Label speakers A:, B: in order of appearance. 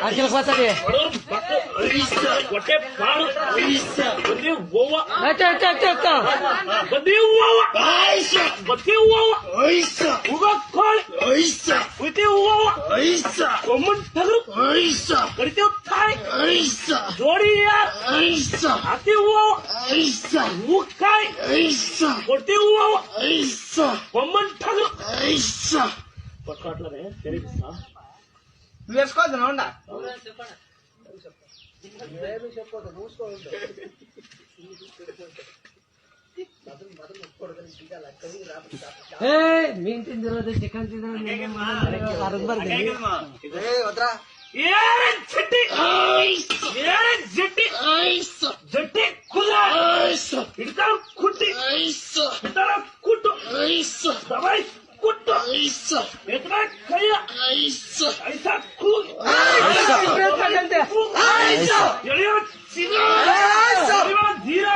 A: Arjil kuasa dia.
B: Kote paru. Bade wawa.
A: Cek.
B: Bade wawa. Bade wawa. Uga koi. Bade wawa. Common thagru. Karite thai. Jodi yaar. Ati wawa. Mukai. Kote wawa. Common thagru. Pakatla re. Tere bisa.
C: వేసుకోవద్దు ఉండా
A: ಮೀನ್ ತಿಂದಿರೋದು chicken ತಿಂದಿರೋದು
C: వద్రా
B: ಜಟ್ಟಿ ಕುದುರೆ ಹಿಡ್ತಾರ ಕುಟ್ಟಿ ಹಿಡ್ತಾರ ಕುಟ್ಟು ದವಾಯಿ ಕುಟ್ಟು ಎದ್ರ ಕೈಯ ಐಸ ಕೂಗಿ ಎಳೆಯೋ ಚಿನ್ನ ಧೀರ